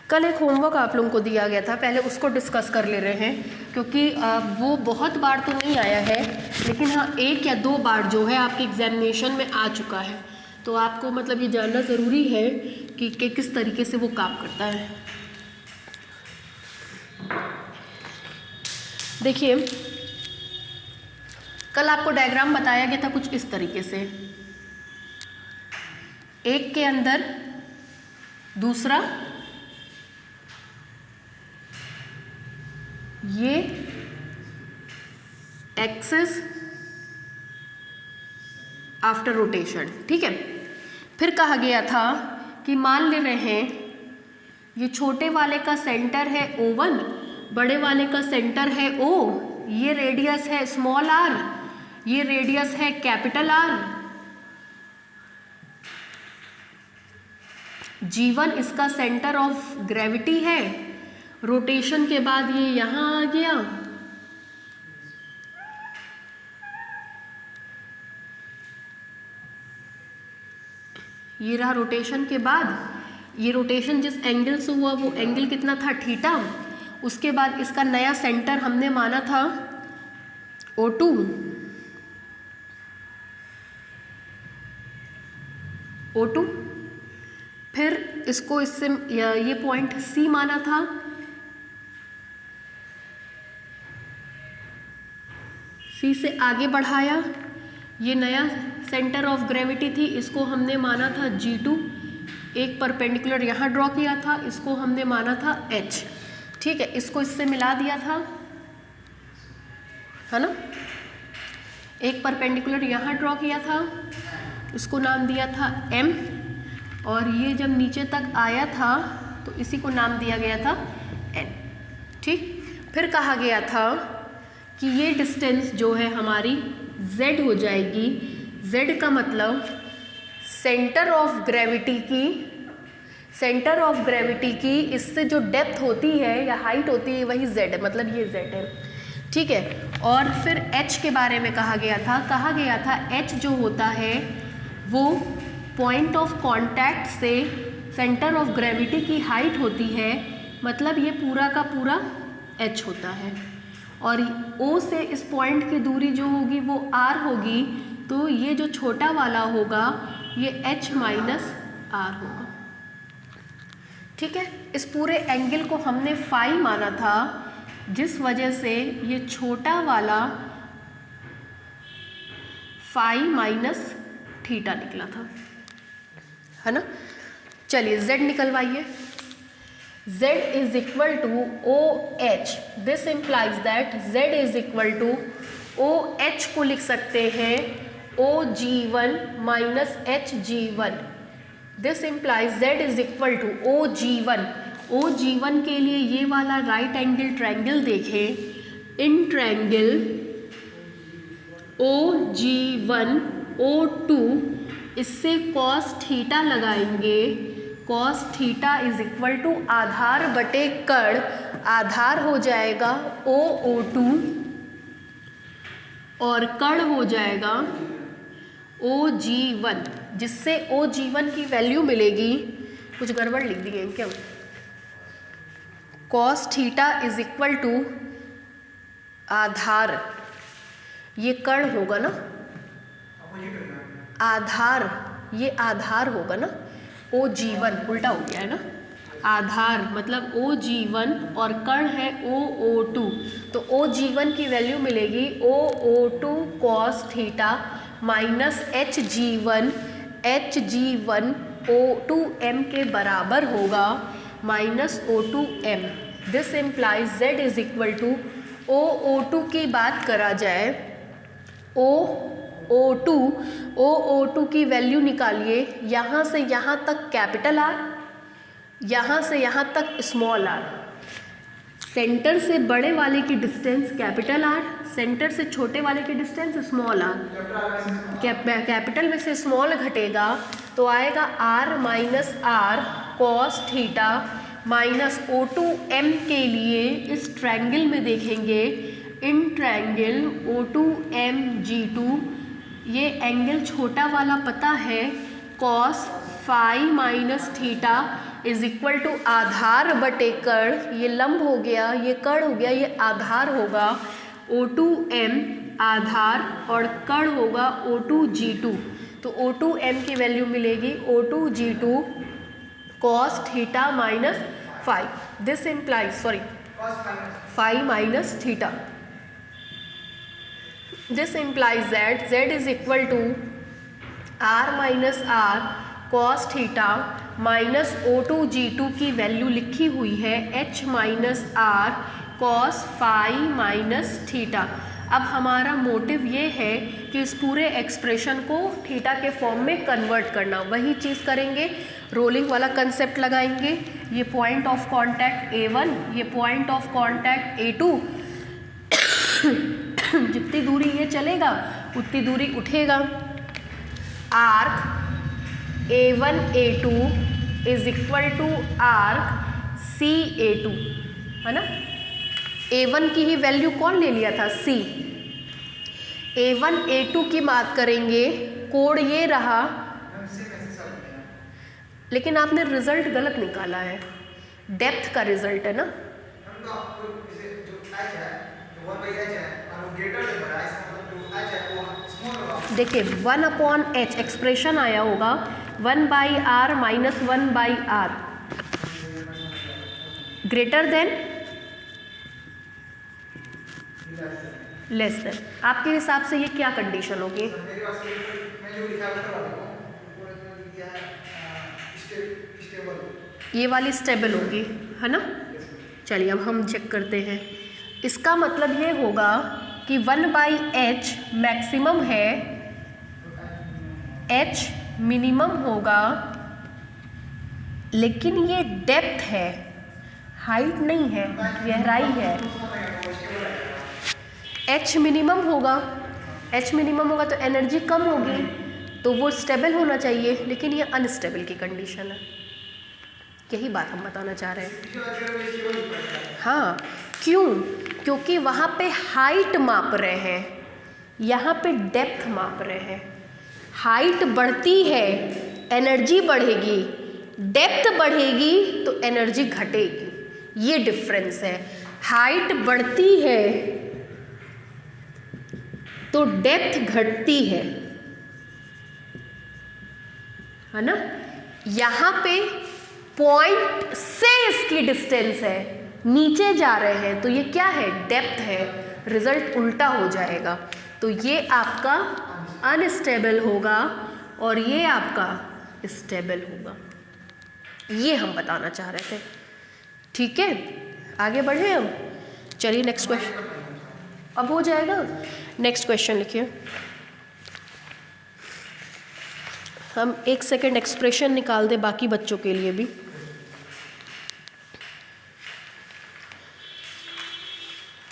कल एक होमवर्क आप लोगों को दिया गया था, पहले उसको डिस्कस कर ले रहे हैं क्योंकि वो बहुत बार तो नहीं आया है, लेकिन हाँ 1 या 2 बार जो है आपके एग्जामिनेशन में आ चुका है। तो आपको मतलब ये जानना ज़रूरी है कि किस तरीके से वो काम करता है। देखिए, कल आपको डायग्राम बताया गया था कुछ इस तरीके से, एक के अंदर दूसरा, ये एक्सिस आफ्टर रोटेशन, ठीक है। फिर कहा गया था कि मान ले रहे हैं ये छोटे वाले का सेंटर है O1, बड़े वाले का सेंटर है O, ये रेडियस है स्मॉल r, ये रेडियस है कैपिटल R, G1 इसका सेंटर ऑफ ग्रेविटी है, रोटेशन के बाद ये यहाँ आ गया, ये रहा रोटेशन के बाद, ये रोटेशन जिस एंगल से हुआ वो एंगल कितना था थीटा, उसके बाद इसका नया सेंटर हमने माना था O2, O2, फिर इसको इससे ये पॉइंट C माना था, C से आगे बढ़ाया, ये नया सेंटर ऑफ ग्रेविटी थी, इसको हमने माना था G2, एक परपेंडिकुलर यहाँ ड्रॉ किया था, इसको हमने माना था H, ठीक है। इसको इससे मिला दिया था, है ना, एक परपेंडिकुलर यहाँ ड्रॉ किया था, इसको नाम दिया था M, और ये जब नीचे तक आया था तो इसी को नाम दिया गया था N, ठीक। फिर कहा गया था कि ये डिस्टेंस जो है हमारी Z हो जाएगी, Z का मतलब सेंटर ऑफ ग्रेविटी की इससे जो डेप्थ होती है या हाइट होती है वही Z है, मतलब ये Z है, ठीक है। और फिर H के बारे में कहा गया था H जो होता है वो पॉइंट ऑफ कांटेक्ट से सेंटर ऑफ ग्रेविटी की हाइट होती है, मतलब ये पूरा का पूरा H होता है, और O से इस पॉइंट की दूरी जो होगी वो R होगी, तो ये जो छोटा वाला होगा ये H माइनस R होगा, ठीक है। इस पूरे एंगल को हमने फाई माना था, जिस वजह से ये छोटा वाला फाई माइनस थीटा निकला था, है ना। चलिए Z निकलवाइए, Z is equal to OH, this implies that Z is equal to OH को लिख सकते हैं OG1 minus HG1, this implies Z is equal to OG1, OG1 के लिए ये वाला राइट एंगल ट्रायंगल देखें, इन ट्रायंगल OG1 O2, इससे cos थीटा लगाएंगे, cos theta is equal to आधार बटे कर्ण, आधार हो जाएगा OO2 और कर्ण हो जाएगा OG1, जिससे OG1 की वैल्यू मिलेगी, कुछ गड़बड़ लिख दी है क्या, cos theta is equal to आधार, ये कर्ण होगा ना, आधार, ये आधार होगा ना, OG1 उल्टा हो गया है ना, आधार मतलब OG1 और कर्ण है OO2, तो OG1 की वैल्यू मिलेगी OO2 cos theta minus HG1 O2m के बराबर होगा minus O2m, this implies Z is equal to OO2 की बात करा जाए, OO2 की वैल्यू निकालिए, यहाँ से यहाँ तक कैपिटल R, यहाँ से यहाँ तक स्मॉल r, सेंटर से बड़े वाले की डिस्टेंस कैपिटल R, सेंटर से छोटे वाले की डिस्टेंस स्मॉल r, कैपिटल में से स्मॉल घटेगा तो आएगा R minus R cos theta minus O2m के लिए इस ट्रायंगल में देखेंगे, इन ट्रायंगल O2m G2, ये एंगल छोटा वाला पता है cos phi minus theta, is equal to आधार बटे कर्ण, ये लंब हो गया, ये कर्ण हो गया, ये आधार होगा O2m आधार और कर्ण होगा O2G2। तो O2m की वैल्यू मिलेगी O2G2 cos theta minus five, this implies sorry five minus theta, this implies that z is equal to r minus r cos theta minus O2G2 की वैल्यू लिखी हुई है h minus r cos five minus theta. अब हमारा motive ये है कि इस पूरे एक्सप्रेशन को थीटा के फॉर्म में कन्वर्ट करना, वही चीज़ करेंगे, रोलिंग वाला कंसेप्ट लगाएंगे। ये पॉइंट ऑफ कांटेक्ट A1, ये पॉइंट ऑफ कांटेक्ट A2, जितनी दूरी ये चलेगा उतनी दूरी उठेगा। Arc A1 A2 is equal to arc CA2, है ना। A1 की ही वैल्यू कौन ले लिया था, C। A1 A2 की बात करेंगे, कोड ये रहा, लेकिन आपने रिजल्ट गलत निकाला है, डेप्थ का रिजल्ट है ना। देखिए 1/h एक्सप्रेशन आया होगा 1/r minus 1/r greater than less than. आपके हिसाब से ये क्या कंडीशन होगी? ये वाली स्टेबल होगी, है ना। चलिए अब हम चेक करते हैं। इसका मतलब ये होगा कि 1/h मैक्सिमम है, h मिनिमम होगा, लेकिन ये डेप्थ है, हाइट नहीं है, गहराई है। h मिनिमम होगा, h मिनिमम होगा तो एनर्जी कम होगी, तो वो स्टेबल होना चाहिए, लेकिन ये अनस्टेबल की कंडीशन है। यही बात हम बताना चाह रहे हैं। हाँ, क्यों? क्योंकि वहाँ पे हाइट माप रहे हैं, यहाँ पे डेप्थ माप रहे हैं। हाइट बढ़ती है एनर्जी बढ़ेगी, डेप्थ बढ़ेगी तो एनर्जी घटेगी, ये डिफरेंस है। हाइट बढ़ती है तो डेप्थ घटती है ना। यहाँ पे पॉइंट से इसकी डिस्टेंस है, नीचे जा रहे हैं, तो ये क्या है, डेप्थ है, रिजल्ट उल्टा हो जाएगा। तो ये आपका अनस्टेबल होगा और ये आपका स्टेबल होगा, ये हम बताना चाह रहे थे। ठीक है, आगे बढ़े हम। चलिए नेक्स्ट क्वेश्चन, अब हो जाएगा। नेक्स्ट क्वेश्चन लिखिए। हम 1 सेकेंड एक्सप्रेशन निकाल दे बाकी बच्चों के लिए भी।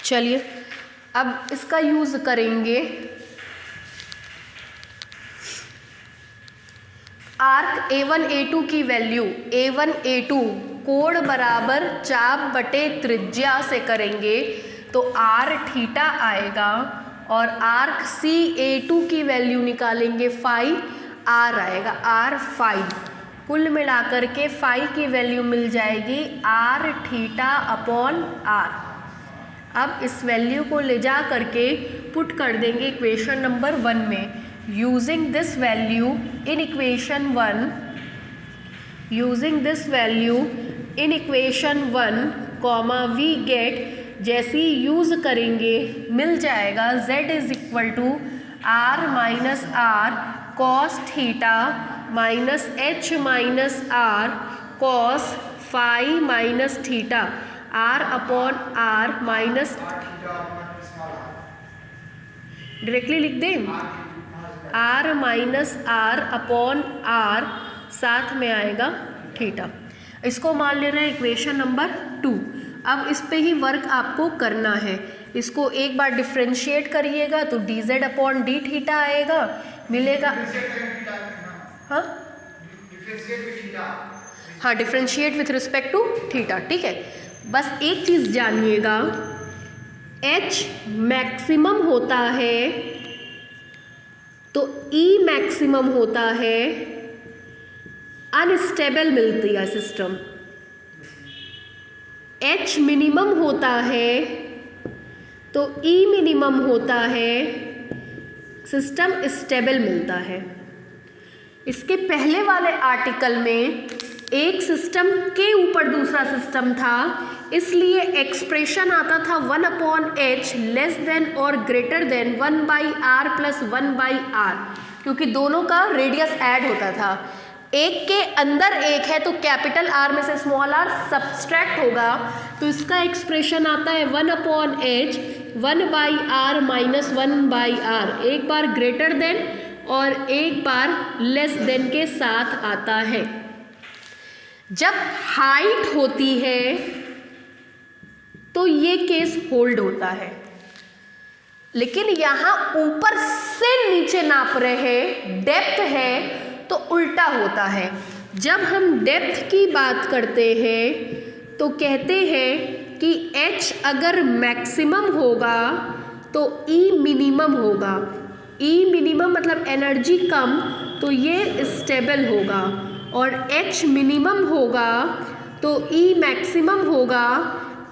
चलिए अब इसका यूज करेंगे। आर्क A1 A2 की वैल्यू A1 A2 कोण बराबर चाप बटे त्रिज्या से करेंगे तो r थीटा आएगा, और आर्क CA2 की वैल्यू निकालेंगे फाई, r आएगा r फाई। कुल मिलाकर के फाई की वैल्यू मिल जाएगी r थीटा अपॉन r। अब इस वैल्यू को ले जा करके पुट कर देंगे इक्वेशन नंबर 1 में। Using this value in equation 1, using this value in equation 1 comma we get, जैसी यूज़ करेंगे मिल जाएगा z is equal to r minus r cos theta minus h minus r cos phi minus theta, r upon r minus, directly लिख दें r minus r upon r, साथ में आएगा theta. इसको मान ले रहे हैं इक्वेशन नंबर 2। अब इस पे ही वर्क आपको करना है। इसको एक बार डिफ्रेंशिएट करिएगा तो dz अपॉन डी थीटा आएगा, मिलेगा। हाँ, differentiate with respect to theta. ठीक है, बस एक चीज़ जानिएगा, h मैक्सिमम होता है तो E मैक्सिमम होता है अनस्टेबल मिलती है सिस्टम। H मिनिमम होता है तो E मिनिमम होता है, सिस्टम स्टेबल मिलता है। इसके पहले वाले आर्टिकल में एक सिस्टम के ऊपर दूसरा सिस्टम था, इसलिए एक्सप्रेशन आता था 1/h लेस देन और greater than 1/r plus 1/r, क्योंकि दोनों का रेडियस ऐड होता था। एक के अंदर एक है तो कैपिटल R में से स्मॉल r सब्सट्रैक्ट होगा, तो इसका एक्सप्रेशन आता है 1/h 1/r माइनस 1/r, एक बार ग्रेटर देन और एक बार लेस देन के साथ आता है। जब हाइट होती है तो ये केस होल्ड होता है, लेकिन यहाँ ऊपर से नीचे नाप रहे हैं, डेप्थ है तो उल्टा होता है। जब हम डेप्थ की बात करते हैं तो कहते हैं कि H अगर मैक्सिमम होगा तो E मिनिमम होगा। E मिनिमम मतलब एनर्जी कम, तो ये स्टेबल होगा, और H मिनिमम होगा तो E मैक्सिमम होगा।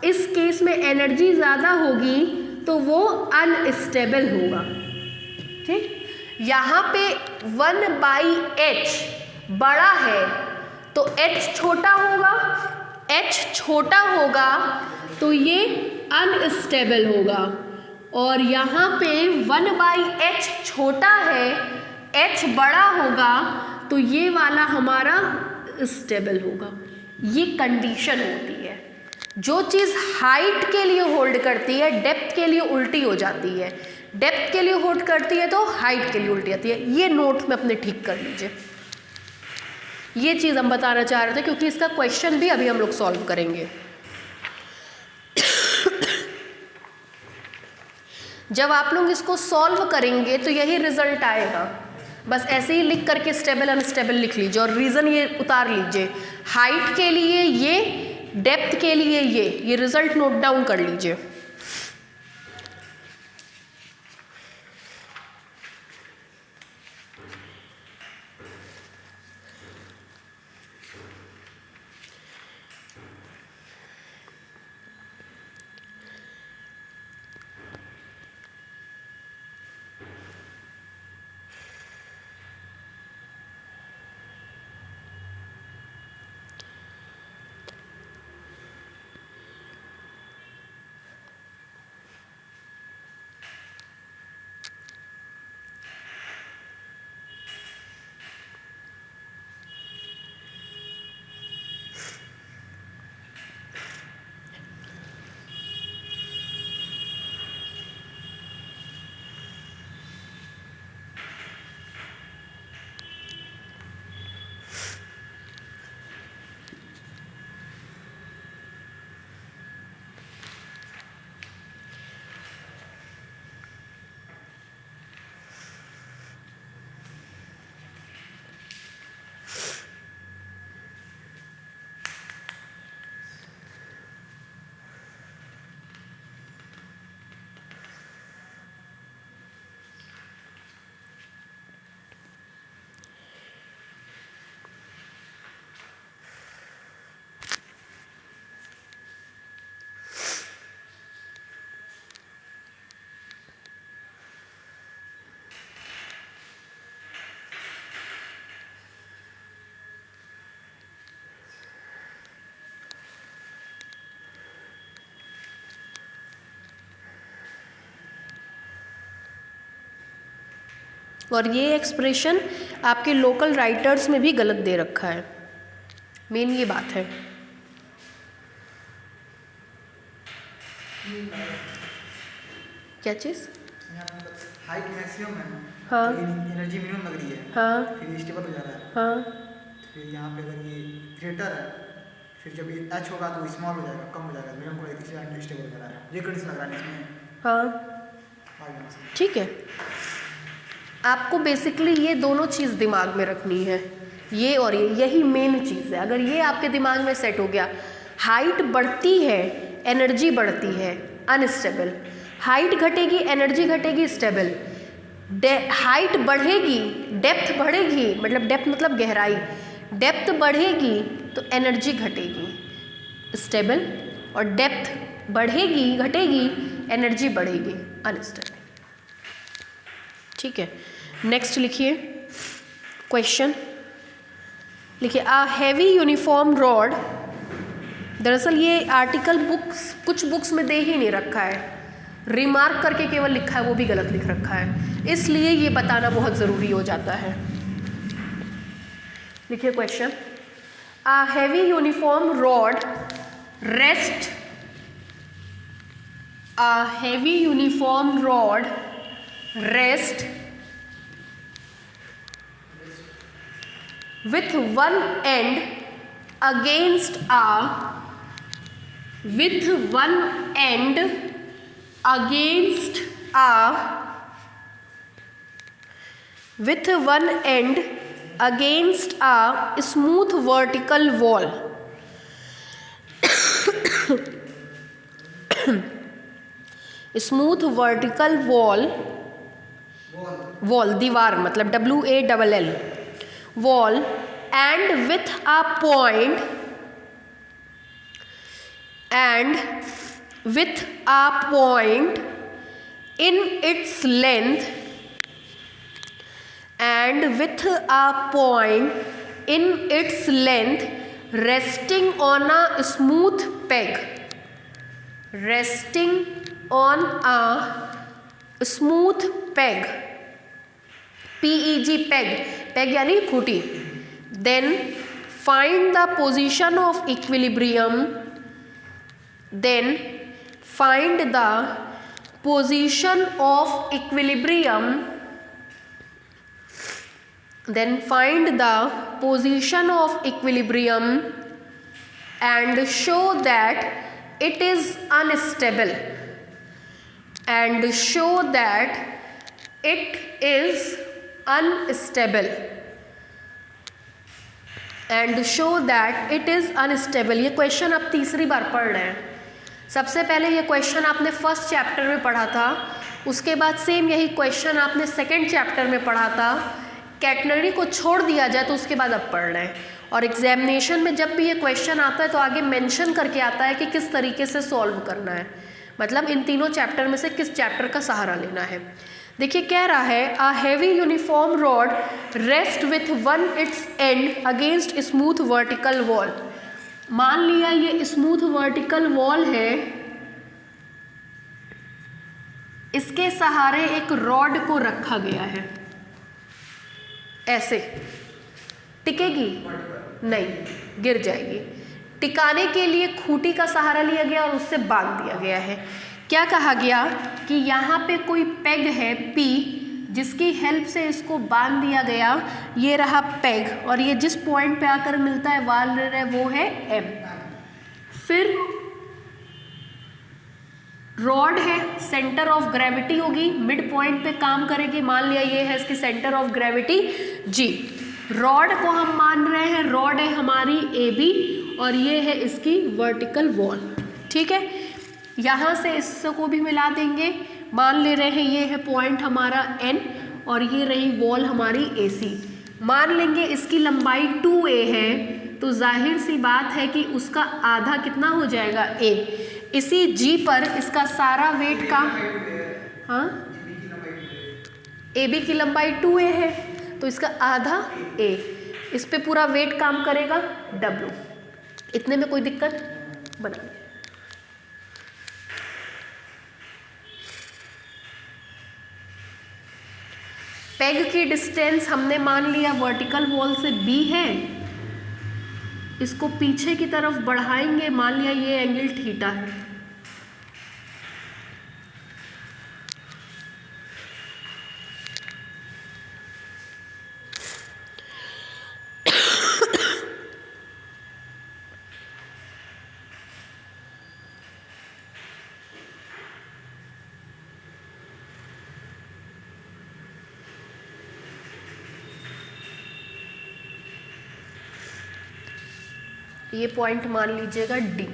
इस केस में एनर्जी ज़्यादा होगी तो वो अनस्टेबल होगा। ठीक, यहाँ पे 1/h बड़ा है तो H छोटा होगा, H छोटा होगा तो ये अनस्टेबल होगा, और यहाँ पे 1/h छोटा है, H बड़ा होगा तो ये वाला हमारा स्टेबल होगा। ये कंडीशन होती है। जो चीज़ हाइट के लिए होल्ड करती है डेप्थ के लिए उल्टी हो जाती है, डेप्थ के लिए होल्ड करती है तो हाइट के लिए उल्टी आती है। ये नोट में अपने ठीक कर लीजिए। ये चीज़ हम बताना चाह रहे थे क्योंकि इसका क्वेश्चन भी अभी हम लोग सॉल्व करेंगे। जब आप लोग इसको सॉल्व करेंगे तो यही रिजल्ट आएगा। बस ऐसे ही लिख करके स्टेबल अनस्टेबल लिख लीजिए और रीज़न ये उतार लीजिए। हाइट के लिए ये, डेप्थ के लिए ये रिजल्ट नोट डाउन कर लीजिए। और ये एक्सप्रेशन आपके लोकल राइटर्स में भी गलत दे रखा है। मेन ये बात है। क्या चीज़? हाइट मैक्सिमम है, हाँ, एनर्जी मिनिमम लग रही है, हाँ, फिर स्टेबल हो जा रहा है, हाँ, फिर यहाँ पे अगर ये ग्रेटर है, फिर जब ये एच होगा तो स्मॉल हो जाएगा, कम हो जाएगा, मिनिमम को इसलिए स्टेबल हो जा रहा है। ये कंडीशन लग रहा है इसमें। हाँ, ठीक है। आपको बेसिकली ये दोनों चीज़ दिमाग में रखनी है, ये और ये, यही मेन चीज़ है। अगर ये आपके दिमाग में सेट हो गया, हाइट बढ़ती है एनर्जी बढ़ती है अनस्टेबल, हाइट घटेगी एनर्जी घटेगी स्टेबल, हाइट बढ़ेगी डेप्थ बढ़ेगी, मतलब डेप्थ मतलब गहराई, डेप्थ बढ़ेगी तो एनर्जी घटेगी स्टेबल, और डेप्थ बढ़ेगी घटेगी एनर्जी बढ़ेगी अनस्टेबल। ठीक है, नेक्स्ट लिखिए क्वेश्चन, लिखिए अ हैवी यूनिफॉर्म रॉड, दरअसल ये आर्टिकल कुछ बुक्स में दे ही नहीं रखा है, रिमार्क करके केवल लिखा है, वो भी गलत लिख रखा है, इसलिए ये बताना बहुत ज़रूरी हो जाता है। लिखिए question, a heavy uniform rod rest, a heavy uniform rod rest with one end against a, with one end against a, with one end against a smooth vertical wall, smooth vertical wall, wall दीवार मतलब WALL wall, and with a point, and with a point in its length, and with a point in its length resting on a smooth peg, resting on a smooth peg, PEG peg, peg यानी Khunti, then find the position of equilibrium, then find the position of equilibrium, then find the position of equilibrium and show that it is unstable, and show that it is unstable, and show that it is unstable। ये question आप तीसरी बार पढ़ रहे हैं। सबसे पहले ये question आपने फर्स्ट चैप्टर में पढ़ा था, उसके बाद सेम यही क्वेश्चन आपने सेकंड चैप्टर में पढ़ा था। कैटनरी को छोड़ दिया जाए तो उसके बाद अब पढ़ रहे हैं, और एग्जामिनेशन में जब भी ये क्वेश्चन आता है तो आगे मेंशन करके आता है कि किस तरीके से सॉल्व करना है, मतलब इन तीनों चैप्टर में से किस चैप्टर का सहारा लेना है। देखिए कह रहा है a heavy uniform rod rest with one it's and against smooth vertical wall. मान लिया ये स्मूथ वर्टिकल वॉल है, इसके सहारे एक रॉड को रखा गया है, ऐसे टिकेगी नहीं, गिर जाएगी। टिकाने के लिए खूंटी का सहारा लिया गया और उससे बांध दिया गया है। क्या कहा गया कि यहाँ पे कोई पेग है P, जिसकी हेल्प से इसको बांध दिया गया, ये रहा पेग, और ये जिस पॉइंट पे आकर मिलता है वाल है वो है M। फिर रॉड है, सेंटर ऑफ ग्रेविटी होगी, मिड पॉइंट पे काम करेगी, मान लिया ये है इसकी centre of gravity G। Rod को हम मान रहे हैं, रॉड है हमारी AB और ये है इसकी वर्टिकल वॉल। ठीक है, यहाँ से इसको भी मिला देंगे, मान ले रहे हैं ये है पॉइंट हमारा N और ये रही वॉल हमारी AC। मान लेंगे इसकी लंबाई 2a है, तो जाहिर सी बात है कि उसका आधा कितना हो जाएगा A। इसी G पर इसका सारा वेट का, हाँ AB की लंबाई 2a है तो इसका आधा A, इस पे पूरा वेट काम करेगा W। इतने में कोई दिक्कत बना। पेग की डिस्टेंस हमने मान लिया वर्टिकल वॉल से B है, इसको पीछे की तरफ बढ़ाएंगे, मान लिया ये एंगल थीटा है। ये पॉइंट मान लीजिएगा D।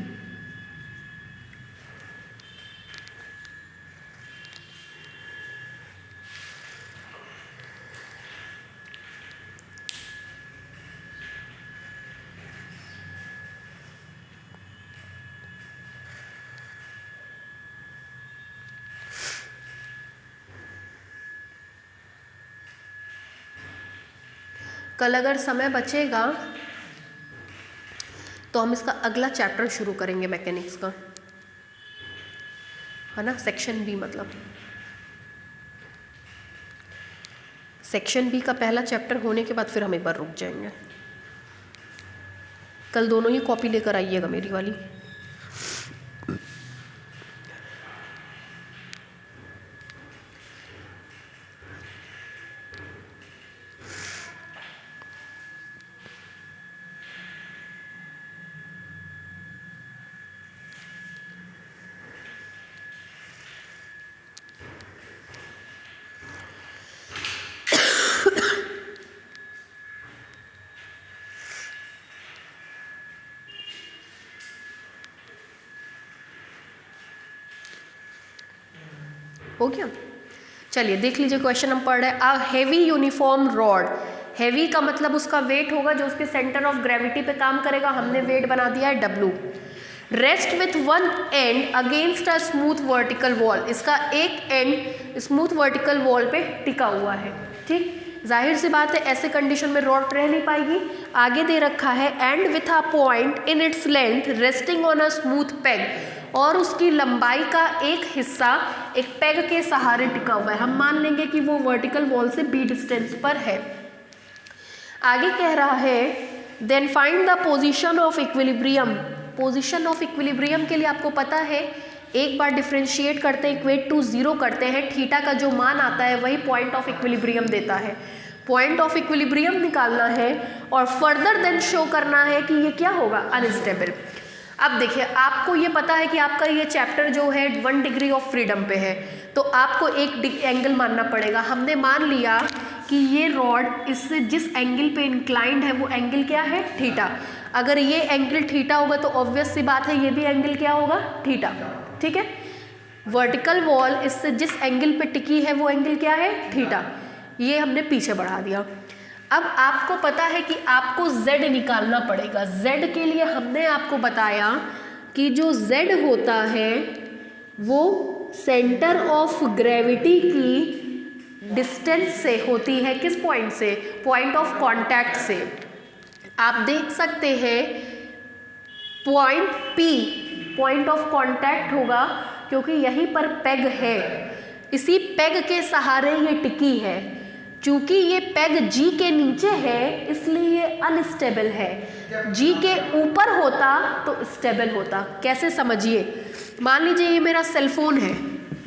कल अगर समय बचेगा तो हम इसका अगला चैप्टर शुरू करेंगे मैकेनिक्स का, है ना, सेक्शन बी, मतलब सेक्शन बी का पहला चैप्टर होने के बाद फिर हम एक बार रुक जाएंगे। कल दोनों ही कॉपी लेकर आइएगा मेरी वाली। हो गया, चलिए देख लीजिए क्वेश्चन हम पढ़ रहे हैं। A heavy uniform rod, heavy का मतलब उसका वेट होगा जो उसके सेंटर ऑफ ग्रेविटी पे काम करेगा, हमने वेट बना दिया है W। Rest with one and against a smooth vertical wall, इसका एक एंड स्मूथ वर्टिकल वॉल पे टिका हुआ है, ठीक। जाहिर सी बात है ऐसे कंडीशन में रॉड रह नहीं पाएगी। आगे दे रखा है and with a point in its length resting on a smooth peg, और उसकी लंबाई का एक हिस्सा एक पेग के सहारे टिका हुआ है। हम मान लेंगे कि वो वर्टिकल वॉल से b डिस्टेंस पर है। आगे कह रहा है then find the position of equilibrium. Position of equilibrium के लिए आपको पता है एक बार डिफ्रेंशिएट करते हैं, इक्वेट टू 0 करते हैं, थीटा का जो मान आता है वही पॉइंट ऑफ इक्विलिब्रियम देता है। पॉइंट ऑफ इक्विलिब्रियम निकालना है और फर्दर देन शो करना है कि ये क्या होगा, अनस्टेबल। अब देखिए आपको ये पता है कि आपका ये चैप्टर जो है 1 डिग्री ऑफ फ्रीडम पे है, तो आपको एक एंगल मानना पड़ेगा। हमने मान लिया कि ये रॉड इससे जिस एंगल पे इंक्लाइंड है वो एंगल क्या है, थीटा। अगर ये एंगल थीटा होगा तो ऑब्वियस सी बात है ये भी एंगल क्या होगा, थीटा, ठीक है। वर्टिकल वॉल इससे जिस एंगल पे टिकी है वो एंगल क्या है, थीटा। ये हमने पीछे बढ़ा दिया। अब आपको पता है कि आपको z निकालना पड़ेगा। z के लिए हमने आपको बताया कि जो z होता है वो सेंटर ऑफ ग्रेविटी की डिस्टेंस से होती है, किस पॉइंट से, पॉइंट ऑफ कांटेक्ट से। आप देख सकते हैं point P point of contact होगा क्योंकि यहीं पर पेग है, इसी पेग के सहारे ये टिकी है। चूंकि ये पेग G के नीचे है इसलिए ये अनस्टेबल है, G के ऊपर होता तो स्टेबल होता। कैसे, समझिए। मान लीजिए ये मेरा सेलफोन है,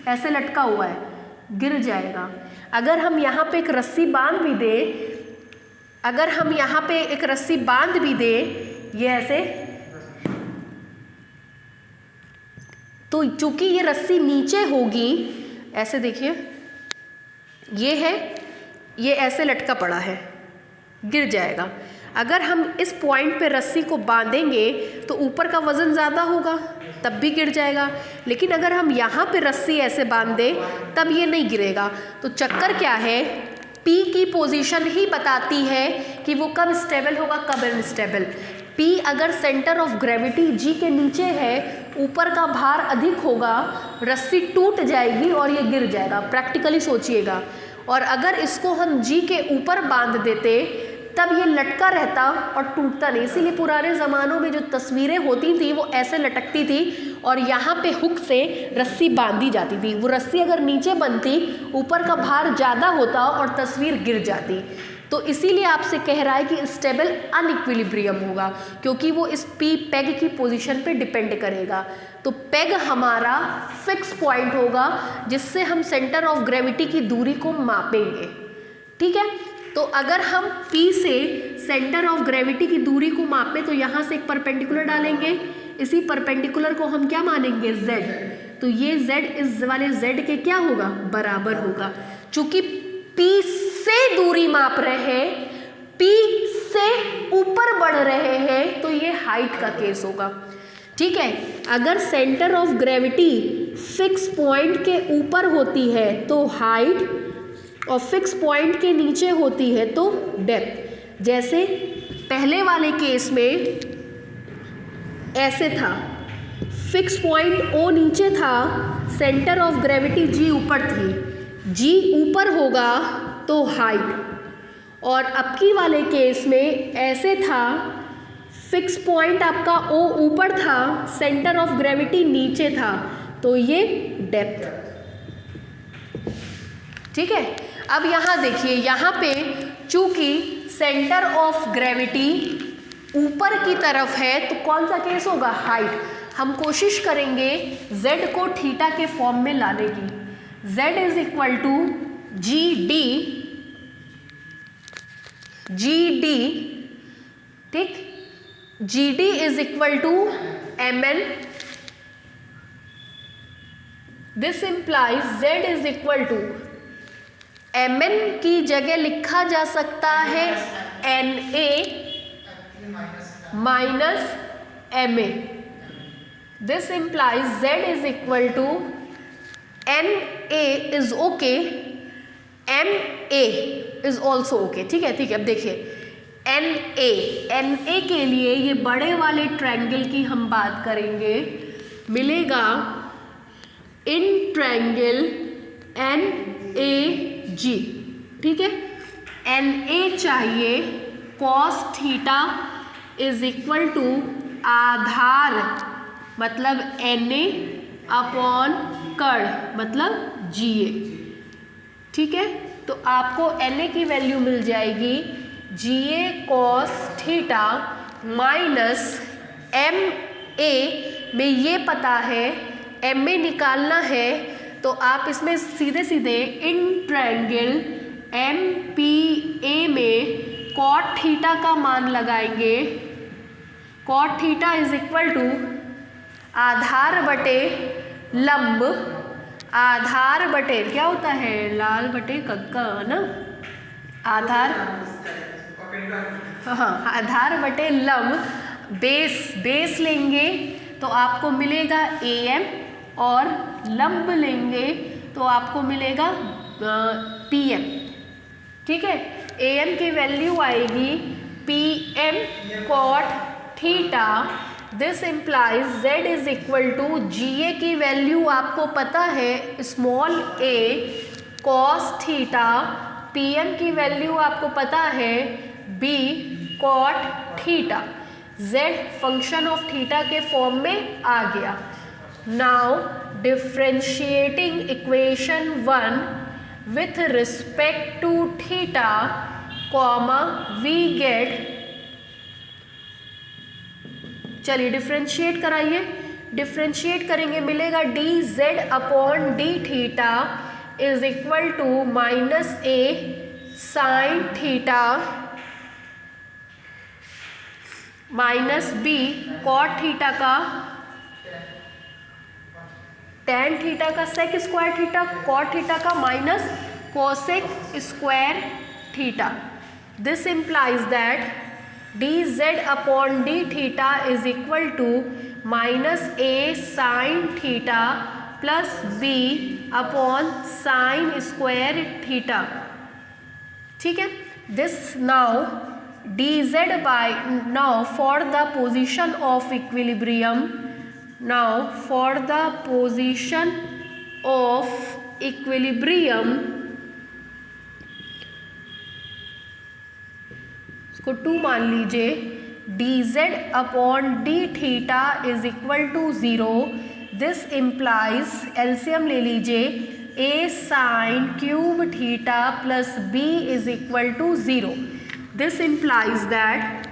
ऐसे लटका हुआ है, गिर जाएगा। अगर हम यहाँ पे एक रस्सी बांध भी दें, अगर हम यहाँ पे एक रस्सी बांध भी दें ये ऐसे, तो चूंकि ये रस्सी नीचे होगी, ऐसे देखिए ये है, ये ऐसे लटका पड़ा है, गिर जाएगा। अगर हम इस पॉइंट पे रस्सी को बांधेंगे तो ऊपर का वज़न ज़्यादा होगा तब भी गिर जाएगा, लेकिन अगर हम यहाँ पे रस्सी ऐसे बांध दें तब ये नहीं गिरेगा। तो चक्कर क्या है, P की पोजीशन ही बताती है कि वो कब स्टेबल होगा कब अनस्टेबल। P अगर सेंटर ऑफ ग्रेविटी G के नीचे है, ऊपर का भार अधिक होगा, रस्सी टूट जाएगी और ये गिर जाएगा। प्रैक्टिकली सोचिएगा। और अगर इसको हम G के ऊपर बांध देते तब ये लटका रहता और टूटता नहीं। इसीलिए पुराने ज़मानों में जो तस्वीरें होती थी वो ऐसे लटकती थी और यहाँ पे हुक से रस्सी बांधी जाती थी। वो रस्सी अगर नीचे बनती, ऊपर का भार ज़्यादा होता और तस्वीर गिर जाती। तो इसीलिए आपसे कह रहा है कि स्टेबल अनइक्विलिब्रियम होगा, क्योंकि वो इस P पेग की पोजीशन पे डिपेंड करेगा। तो पेग हमारा फिक्स पॉइंट होगा जिससे हम सेंटर ऑफ ग्रेविटी की दूरी को मापेंगे, ठीक है। तो अगर हम P से सेंटर ऑफ ग्रेविटी की दूरी को मापें तो यहाँ से एक परपेंडिकुलर डालेंगे, इसी परपेंडिकुलर को हम क्या मानेंगे, Z। तो ये Z इस वाले Z के क्या होगा, बराबर होगा। चूंकि P से दूरी माप रहे हैं, P से ऊपर बढ़ रहे हैं, तो ये हाइट का केस होगा, ठीक है। अगर centre of gravity fix point के ऊपर होती है तो हाइट, और फिक्स पॉइंट के नीचे होती है तो डेप्थ। जैसे पहले वाले केस में ऐसे था, फिक्स पॉइंट O नीचे था, सेंटर ऑफ ग्रेविटी G ऊपर थी। G ऊपर होगा तो हाइट, और अब की वाले केस में ऐसे था, फिक्स पॉइंट आपका ओ ऊपर था, सेंटर ऑफ ग्रेविटी नीचे था, तो ये डेप्थ। ठीक है, अब यहाँ देखिए, यहाँ पे चूंकि सेंटर ऑफ ग्रेविटी ऊपर की तरफ है तो कौन सा केस होगा, हाइट। हम कोशिश करेंगे z को थीटा के फॉर्म में लाने की। z is equal to G D, ठीक, G D is equal to mn। This implies z is equal to mn की जगह लिखा जा सकता है na minus ma। This implies z is equal to na is okay, ma is also okay. ठीक है, ठीक है, अब देखिए na के लिए ये बड़े वाले ट्रायंगल की हम बात करेंगे, मिलेगा इन ट्रायंगल NAG। ठीक है, NA चाहिए cos theta is equal to आधार मतलब NA अपॉन कर्ण मतलब GA। ठीक है, तो आपको NA की वैल्यू मिल जाएगी GA cos theta minus MA में ये पता है, MA निकालना है, तो आप इसमें सीधे सीधे इन ट्रायंगल MPA में cot थीटा का मान लगाएंगे। cot theta is equal to आधार बटे लंब, आधार बटे क्या होता है, लाल बटे कक्का ना, आधार, हाँ, आधार बटे लंब, बेस लेंगे तो आपको मिलेगा AM और लंब लेंगे तो आपको मिलेगा PM। ठीक है, AM की वैल्यू आएगी PM cot theta. This implies z is equal to GA की वैल्यू आपको पता है small a cos theta, PM की वैल्यू आपको पता है B cot theta. z function of theta के फॉर्म में आ गया। Now differentiating equation 1 with respect to theta comma we get, चलिए डिफ्रेंशिएट कराइए, डिफ्रेंशिएट करेंगे, मिलेगा dz upon D theta is equal to minus a sine theta minus b cot theta का tan theta का sec square theta, cot theta का minus cosec square theta. This implies that dz upon D theta is equal to minus a sine theta plus b upon sine square theta. ठीक है, this now dz by, now for the position of equilibrium, now for the position of equilibrium, इसको 2 मान लीजिए, dz upon D theta is equal to 0। This implies, LCM ले लीजिए, a sine cube theta plus b is equal to 0। This implies that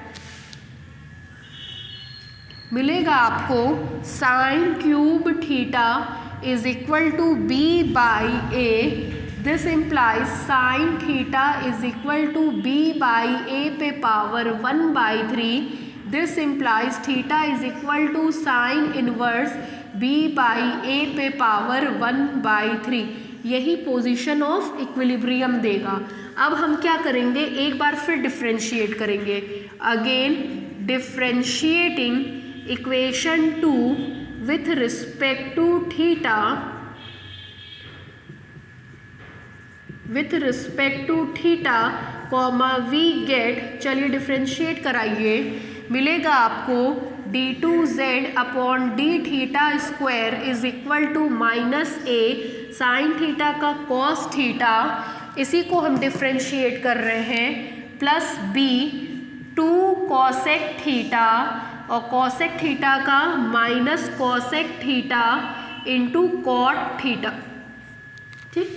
मिलेगा आपको sine cube theta is equal to b by a। This implies sine theta is equal to b by a पे power 1/3। This implies theta is equal to sine inverse b by a पे power 1/3। यही position of equilibrium देगा। अब हम क्या करेंगे, एक बार फिर डिफ्रेंशिएट करेंगे। Again differentiating equation 2 with respect to theta, with respect to theta comma we get, चलिए डिफ्रेंशिएट कराइए, मिलेगा आपको d2z upon D theta square is equal to minus a sine theta का कॉस थीटा। इसी को हम डिफ्रेंशिएट कर रहे हैं। प्लस बी 2 कॉसेक थीटा और कॉसेक थीटा का minus cosec theta into cot theta. ठीक,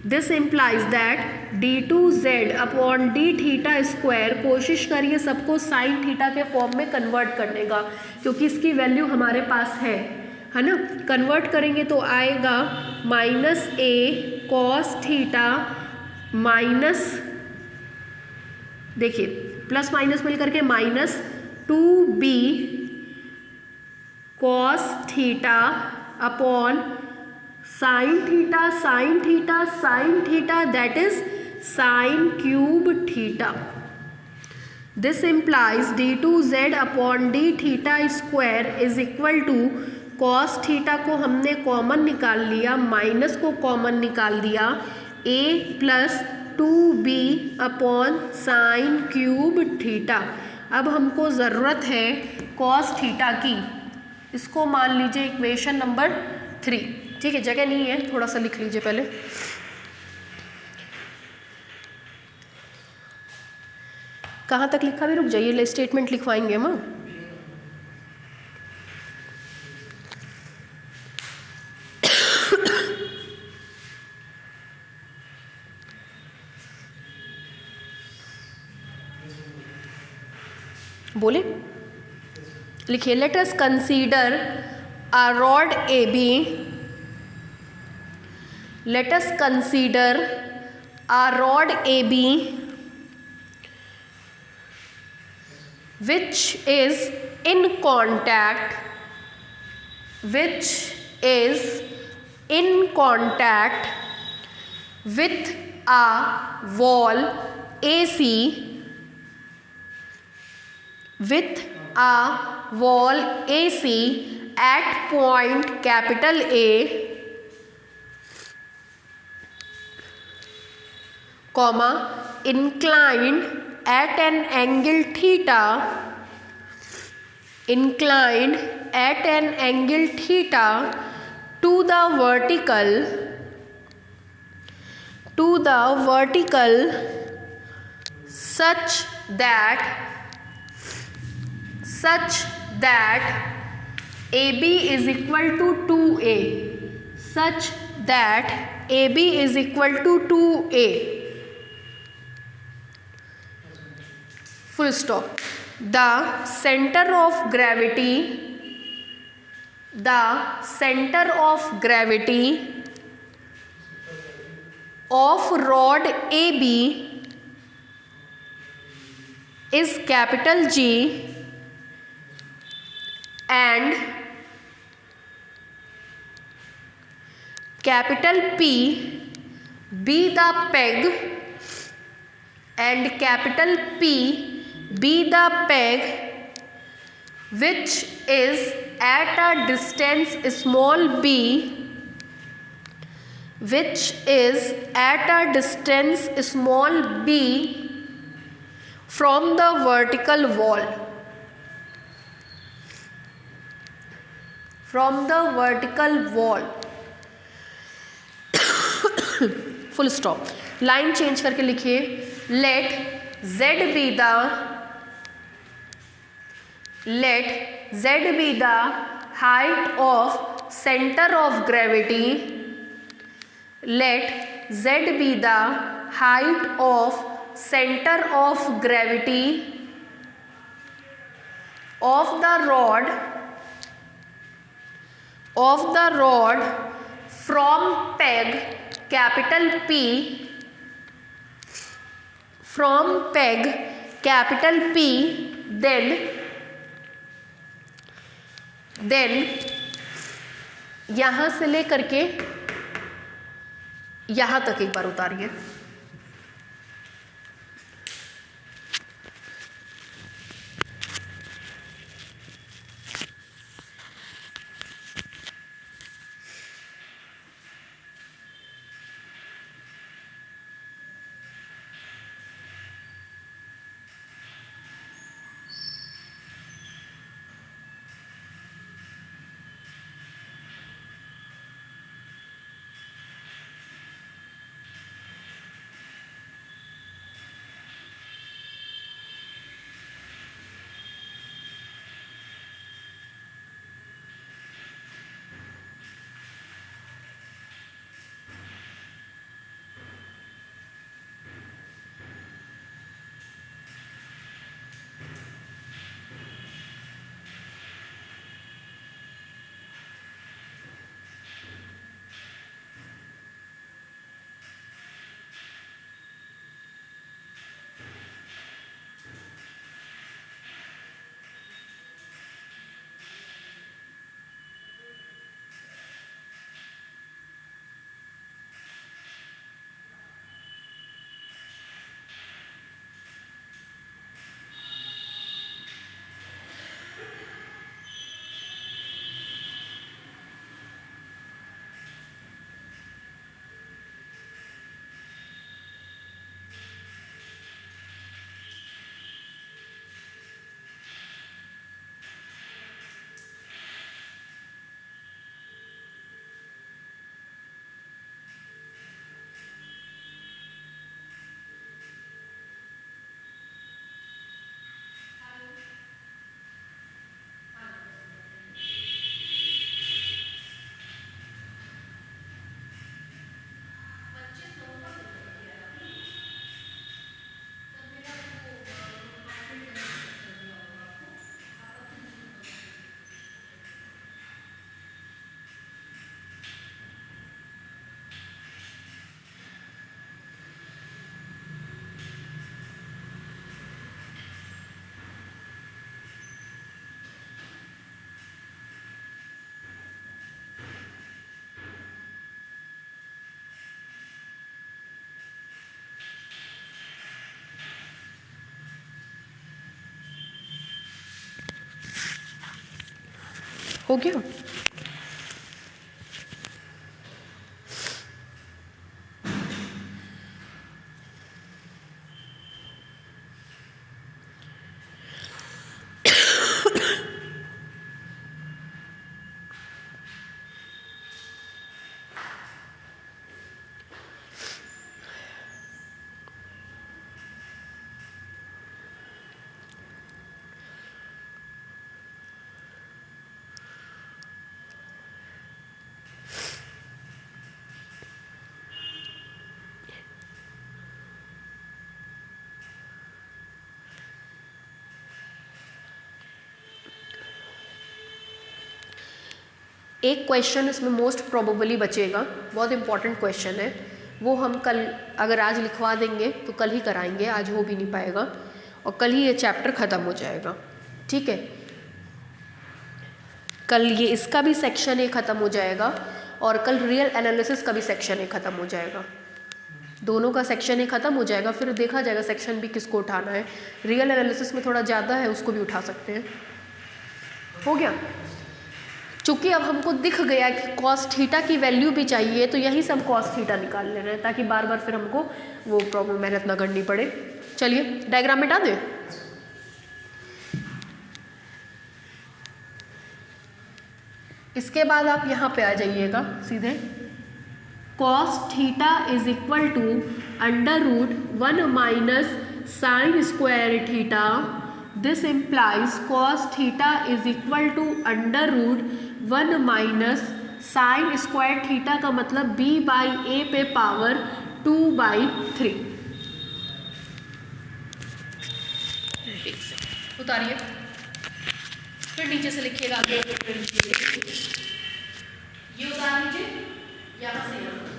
this implies that d2z upon d theta square, कोशिश करिए सबको साइन थीटा के फॉर्म में कन्वर्ट करने का, क्योंकि इसकी वैल्यू हमारे पास है ना। कन्वर्ट करेंगे तो आएगा minus a cos theta minus, देखिए प्लस माइनस मिल करके minus 2b cos theta upon sine theta sine theta sine theta, that is sine cube theta. This implies d2z upon d theta square is equal to, cos theta को हमने common निकाल लिया, minus को common निकाल दिया, a plus 2b upon sine cube theta. अब हमको ज़रूरत है कॉस थीटा की, इसको मान लीजिए इक्वेशन नंबर 3। ठीक है, जगह नहीं है, थोड़ा सा लिख लीजिए पहले। कहाँ तक लिखा भी, रुक जाइए, स्टेटमेंट लिखवाएंगे हम। बोले, लिखिए, let us consider a rod AB, let us consider a rod AB which is in contact with a wall AC, at point capital A, comma, inclined at an angle theta, to the vertical such that AB is equal to 2A, such that AB is equal to 2A, full stop. The center of gravity of rod AB is capital G, and capital P be the peg, which is at a distance small b, from the vertical wall, full stop. Line change करके लिखिए, let z be the height of center of gravity, of the rod from peg capital P, then यहाँ से लेकर के यहाँ तक एक बार उतारिए। हो गया। एक क्वेश्चन इसमें मोस्ट प्रोबेबली बचेगा, बहुत इंपॉर्टेंट क्वेश्चन है, वो हम कल अगर आज लिखवा देंगे तो कल ही कराएंगे, आज हो भी नहीं पाएगा और कल ही ये चैप्टर ख़त्म हो जाएगा। ठीक है, कल ये इसका भी सेक्शन ए ख़त्म हो जाएगा और कल रियल एनालिसिस का भी सेक्शन ए ख़त्म हो जाएगा। दोनों का सेक्शन ए ख़त्म हो जाएगा, फिर देखा जाएगा सेक्शन बी किसको उठाना है। रियल एनालिसिस में थोड़ा ज़्यादा है, उसको भी उठा सकते हैं। हो गया। चूँकि अब हमको दिख गया कि कॉस थीटा की वैल्यू भी चाहिए, तो यहीं से हम कॉस थीटा निकाल ले रहे हैं ताकि बार बार फिर हमको वो प्रॉब्लम मेहनत ना करनी पड़े। चलिए डायग्राम मिटा दें। इसके बाद आप यहाँ पे आ जाइएगा सीधे, cos theta is equal to √1 minus sine square theta. This implies cos theta is equal to √1 minus sine square theta का मतलब b/a पे पावर 2/3। उतारिए, फिर नीचे से लिखिएगा आगे। ये उतार लीजिए, यहाँ से यहाँ उतारिए।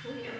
हो गया।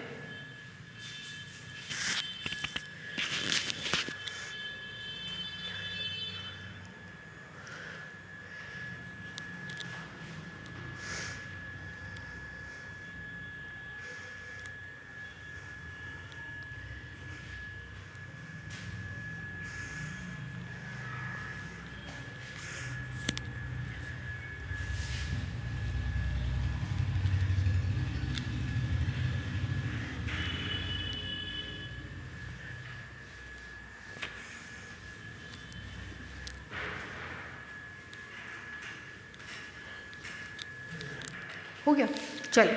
हो गया। चलिए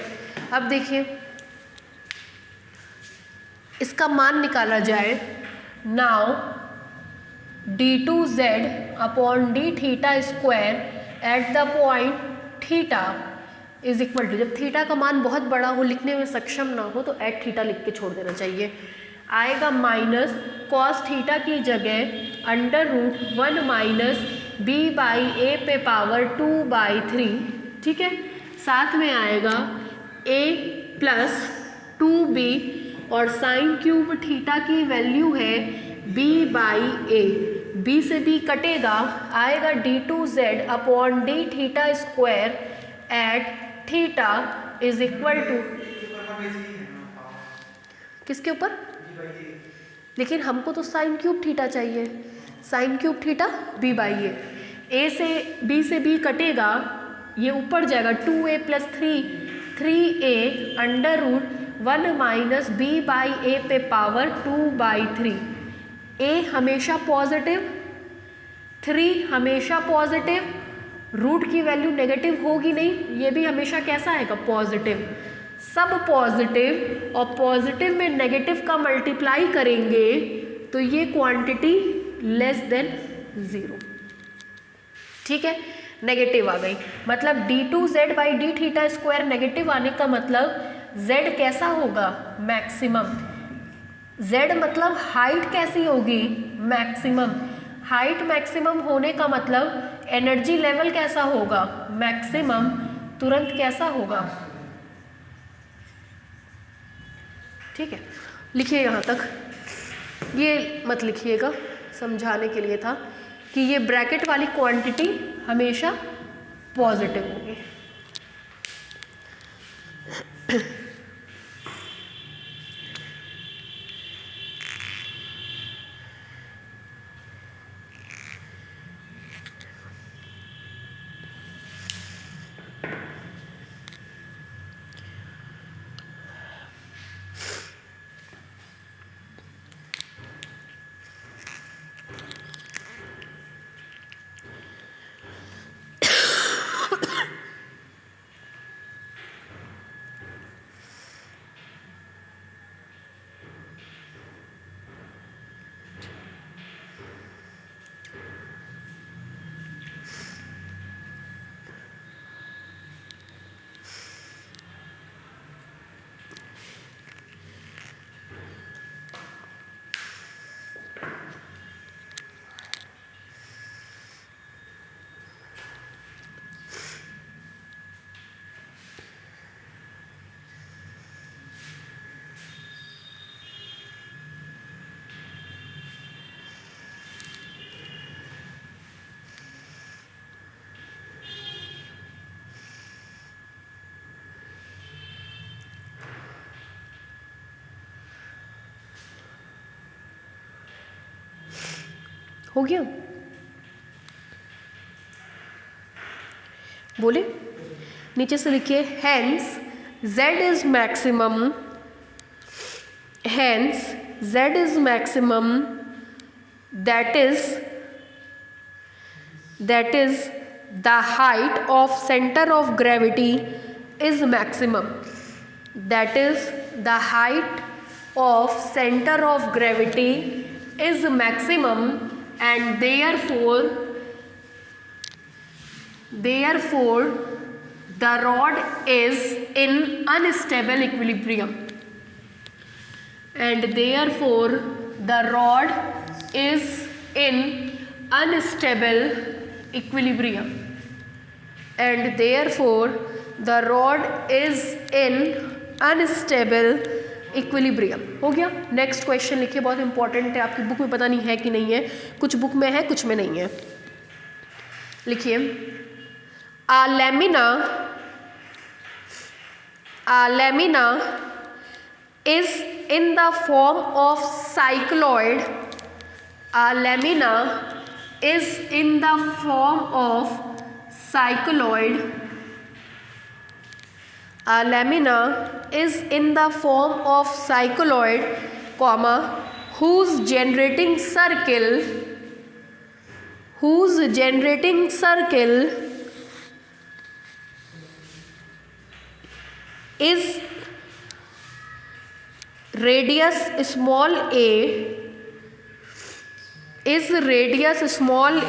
अब देखिए, इसका मान निकाला जाए। Now d2z upon d theta square at the point theta is equal to, जब थीटा का मान बहुत बड़ा हो, लिखने में सक्षम ना हो, तो एट थीटा लिख के छोड़ देना चाहिए। आएगा माइनस कॉस थीटा की जगह √1 माइनस बी बाई ए पे पावर 2/3, ठीक है। साथ में आएगा a प्लस 2b और साइन क्यूब थीटा की वैल्यू है b बाई ए। b से b कटेगा, आएगा d2z upon d theta square at theta is equal to किसके ऊपर, लेकिन हमको तो साइन क्यूब थीटा चाहिए, sine cube theta b by A. a से b कटेगा, ये ऊपर जाएगा 2a plus 3a under root 1 minus b by A पे पावर 2/3। a हमेशा पॉजिटिव, 3 हमेशा पॉजिटिव, रूट की वैल्यू नेगेटिव होगी नहीं, ये भी हमेशा कैसा आएगा, पॉजिटिव। सब पॉजिटिव और पॉजिटिव में नेगेटिव का मल्टीप्लाई करेंगे तो ये क्वांटिटी लेस देन 0, ठीक है। नेगेटिव आ गई, मतलब d2z by D theta square negative आने का मतलब z कैसा होगा, मैक्सिमम। z मतलब हाइट कैसी होगी, मैक्सिमम। हाइट मैक्सिमम होने का मतलब एनर्जी लेवल कैसा होगा, मैक्सिमम। तुरंत कैसा होगा, ठीक है। लिखिए यहाँ तक, ये मत लिखिएगा, समझाने के लिए था कि ये ब्रैकेट वाली क्वांटिटी हमेशा पॉजिटिव होगी। हो गया, बोले नीचे से लिखिए, hence z is maximum, hence z is maximum, that is the height of centre of gravity is maximum, that is the height of centre of gravity is maximum and therefore the rod is in unstable equilibrium, and therefore the rod is in unstable equilibrium, and therefore the rod is in unstable equilibrium. हो गया। Next question लिखिए, बहुत important है, आपकी book में पता नहीं है कि नहीं है, कुछ बुक में है कुछ में नहीं है। लिखिए, a lamina is in the form of cycloid, a lamina is in the form of cycloid, a lamina is in the form of cycloid, comma, whose generating circle is radius small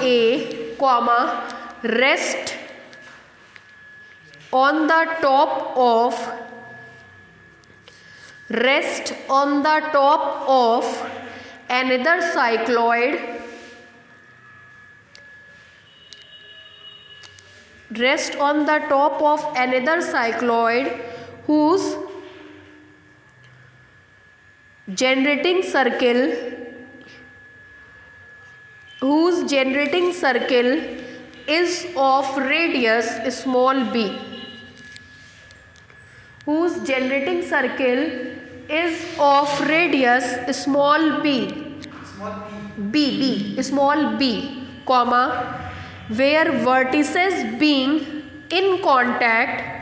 a, comma, rest on the top of another cycloid rest on the top of another cycloid whose generating circle is of radius small b. Whose generating circle is of radius small b, small b, comma, where vertices being in contact,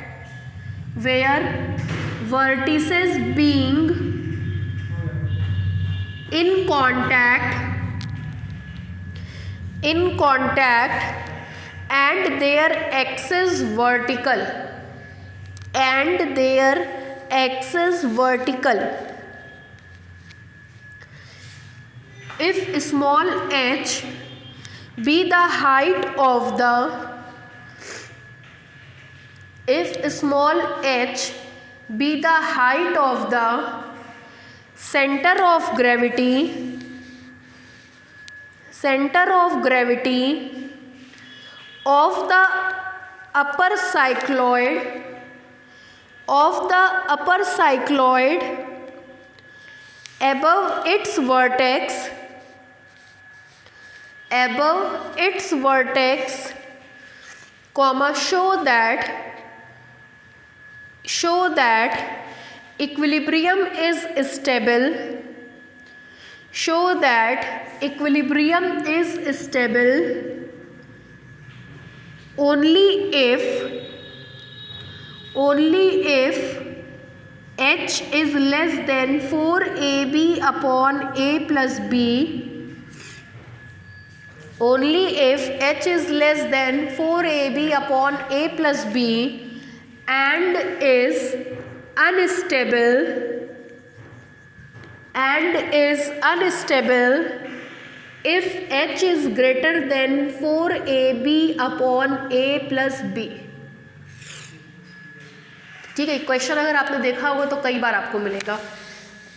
and their axis vertical, if small h be the height of the center of gravity of the upper cycloid above its vertex, comma, show that equilibrium is stable, only if h is less than 4ab upon a plus b, only if h is less than 4ab upon a plus b and is unstable if h is greater than 4ab upon a plus b. ठीक है, question अगर आपने देखा होगा तो कई बार आपको मिलेगा।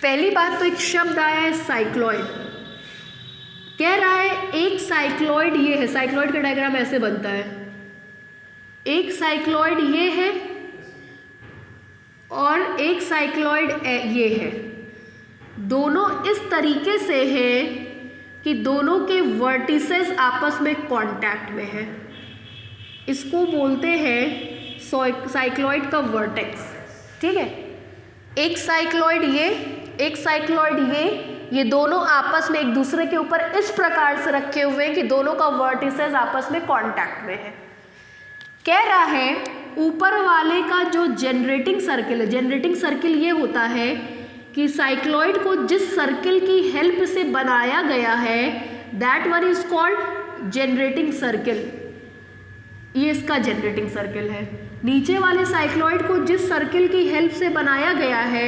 पहली बात तो एक शब्द आया है साइक्लॉइड, कह रहा है एक साइक्लॉइड ये है, साइक्लॉइड का डायग्राम ऐसे बनता है, एक साइक्लॉइड ये है और एक साइक्लॉइड ये है, दोनों इस तरीके से हैं कि दोनों के वर्टिसेस आपस में कांटेक्ट में है, इसको बोलते हैं साइक्लॉइड का वर्टेक्स। ठीक है, एक साइक्लॉइड ये दोनों आपस में एक दूसरे के ऊपर इस प्रकार से रखे हुए हैं कि दोनों का वर्टिसेस आपस में कांटेक्ट में है। कह रहा है ऊपर वाले का जो जनरेटिंग सर्किल है, जनरेटिंग सर्किल ये होता है कि साइक्लॉइड को जिस सर्किल की हेल्प से बनाया गया है that one is called generating circle, ये इसका जनरेटिंग सर्किल है। नीचे वाले साइक्लॉइड को जिस सर्किल की हेल्प से बनाया गया है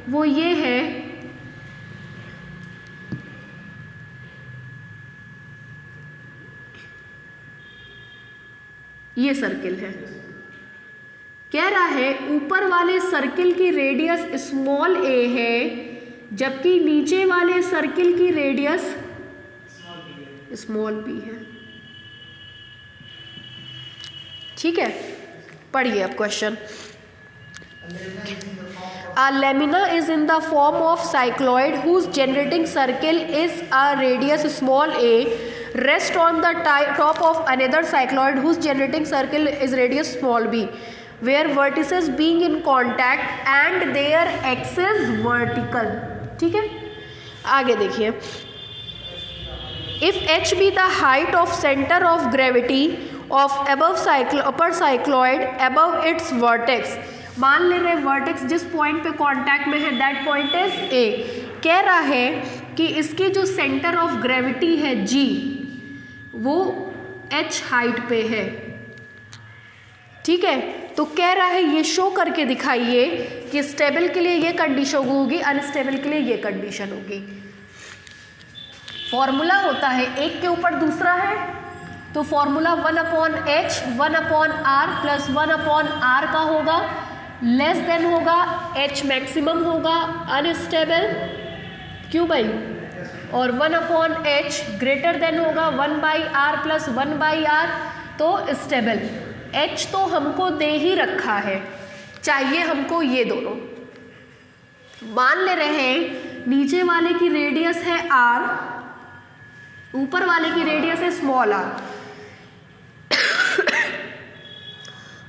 वो ये है, ये सर्किल है। कह रहा है ऊपर वाले सर्किल की रेडियस स्मॉल ए है जबकि नीचे वाले सर्किल की रेडियस स्मॉल बी है। ठीक है, पढ़िए अब question. A lamina is in the form of cycloid whose generating circle is a radius small a, rest on the top of another cycloid whose generating circle is radius small b, where vertices being in contact and their axis vertical। ठीक है, आगे देखिए। If h be the height of center of gravity of upper cycloid above its vertex, मान ले रहे vertex जिस point पे contact में है दैट पॉइंट इज ए। कह रहा है कि इसकी जो सेंटर ऑफ ग्रेविटी है जी वो एच हाइट पे है। ठीक है, तो कह रहा है ये शो करके दिखाइए कि स्टेबल के लिए ये कंडीशन होगी, अनस्टेबल के लिए ये कंडीशन होगी। फॉर्मूला होता है एक के ऊपर दूसरा है तो formula 1/h 1/r plus 1/r का होगा, लेस देन होगा h मैक्सिमम होगा अनस्टेबल, क्यों भाई, और 1/h ग्रेटर देन होगा 1/r प्लस 1/r तो स्टेबल। H तो हमको दे ही रखा है, चाहिए हमको ये दोनों। मान ले रहे हैं नीचे वाले की रेडियस है r, ऊपर वाले की रेडियस है small r।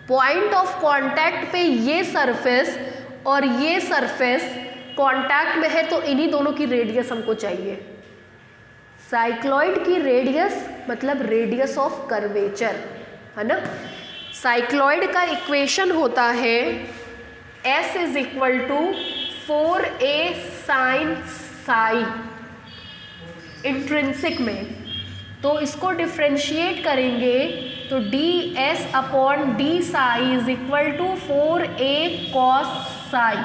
Point of contact पे ये सरफेस और ये सरफेस कांटेक्ट में है, तो इन्हीं दोनों की रेडियस हमको चाहिए। साइक्लॉइड की रेडियस मतलब रेडियस ऑफ कर्वेचर, है ना। साइक्लॉइड का इक्वेशन होता है S is equal to 4a sine psi intrinsic में, तो इसको डिफ्रेंशिएट करेंगे तो ds upon d psi is equal to 4a cos psi.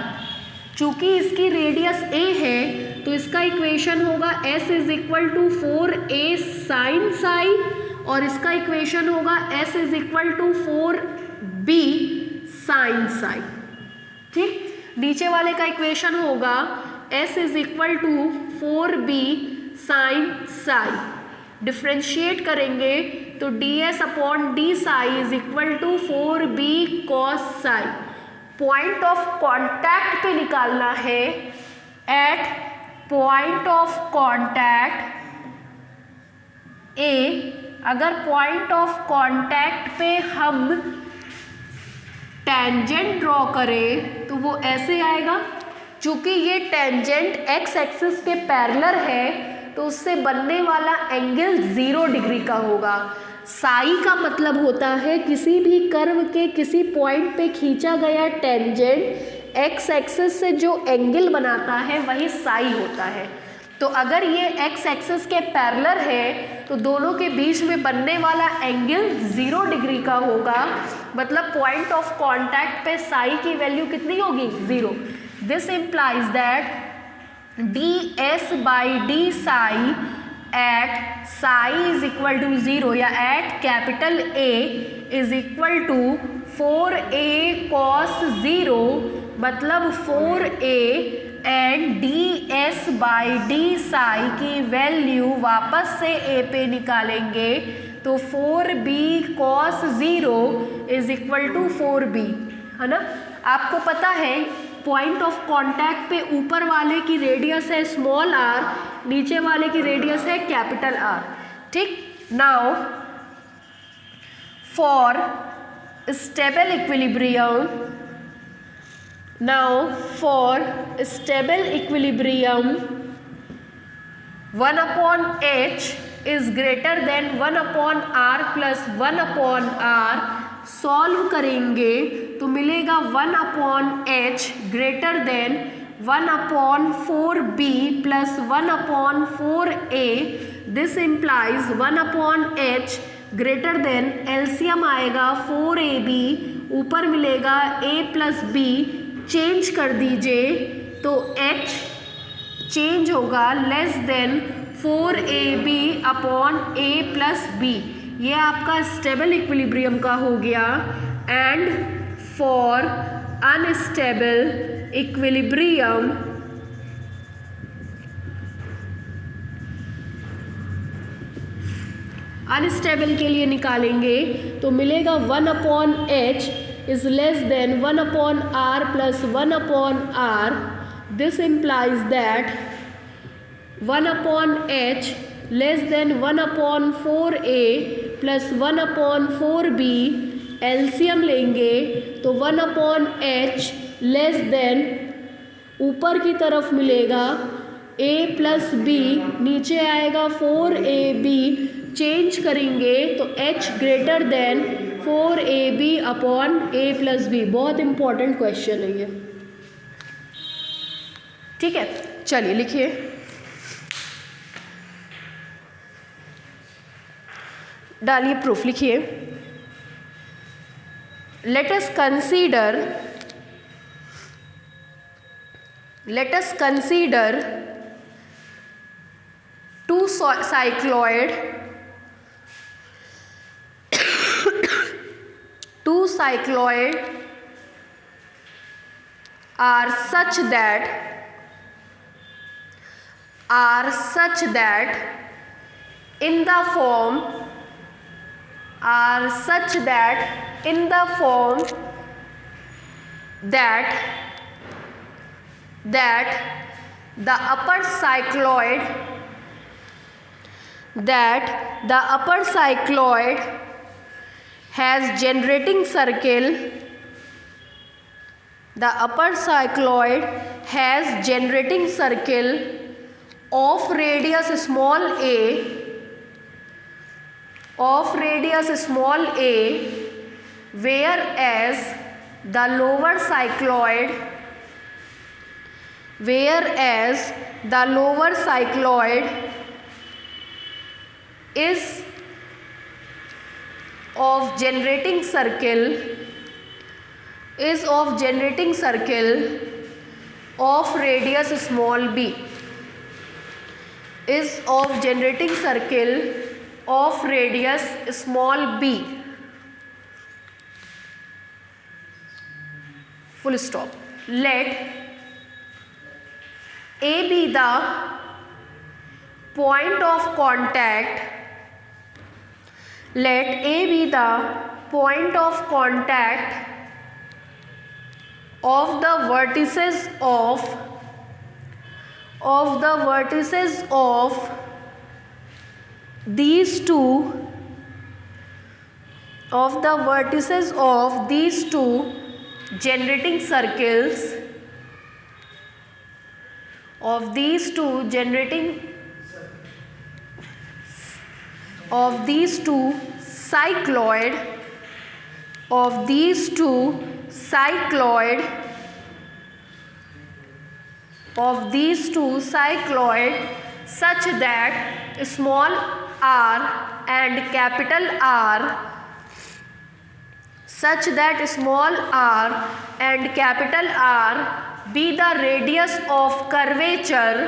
चूंकि इसकी रेडियस a है तो इसका इक्वेशन होगा S is equal to 4a sine psi, और इसका इक्वेशन होगा S is equal to 4b sine psi. ठीक, नीचे वाले का इक्वेशन होगा S is equal to 4b sine psi. Differentiate करेंगे तो ds upon d psi is equal to 4b cos psi. Point of contact पे निकालना है, at point of contact A। अगर पॉइंट ऑफ कांटेक्ट पे हम टेंजेंट ड्रॉ करें तो वो ऐसे आएगा। चूंकि ये टेंजेंट x एक्सिस के पैरेलल है तो उससे बनने वाला एंगल 0 डिग्री का होगा। साई का मतलब होता है किसी भी कर्व के किसी पॉइंट पे खींचा गया टेंजेंट x एक्सिस से जो एंगल बनाता है वही साई होता है। तो अगर ये x एक्सिस के पैरेलल है तो दोनों के बीच में बनने वाला एंगल 0 डिग्री का होगा, मतलब पॉइंट ऑफ कांटेक्ट पे साई की वैल्यू कितनी होगी, 0। This implies that ds by d psi at psi is equal to 0 या at capital A is equal to 4a cos 0, मतलब 4a and ds by d psi की वैल्यू वापस से a पे निकालेंगे तो 4b cos 0 is equal to 4b, है ना। आपको पता है पॉइंट ऑफ कांटेक्ट पे ऊपर वाले की रेडियस है स्मॉल r, नीचे वाले की रेडियस है कैपिटल R। ठीक, now for stable equilibrium, now for stable equilibrium 1 upon h is greater than 1 upon r plus 1 upon r। Solve करेंगे तो मिलेगा 1 upon h greater then 1 upon 4b plus 1 upon 4a। This implies 1 upon h greater then LCM आएगा 4ab, ऊपर मिलेगा a plus b, change कर दीजिए तो h change होगा less than 4ab upon a plus b। ये आपका स्टेबल इक्विलिब्रियम का हो गया। And for unstable equilibrium unstable के लिए निकालेंगे तो मिलेगा 1 upon h is less than 1 upon r plus 1 upon r। This implies that 1 upon h less than 1 upon 4a plus 1 upon 4b। LCM लेंगे तो 1 upon h less than ऊपर की तरफ मिलेगा a प्लस b, नीचे आएगा 4ab, चेंज करेंगे तो h greater than 4ab upon a plus b। बहुत इंपॉर्टेंट क्वेश्चन है ये, ठीक है। चलिए लिखिए, डालिए प्रूफ, लिखिए। Let us consider two cycloid are such that in the form are such that in the form that the upper cycloid has generating circle, the upper cycloid has generating circle of radius small a, whereas the lower cycloid is of generating circle of radius small b, is of generating circle of radius small b, full stop. Let A be the point of contact, let A be the point of contact of the vertices of these two generating circles, of these two cycloid such that small r and capital R be the radius of curvature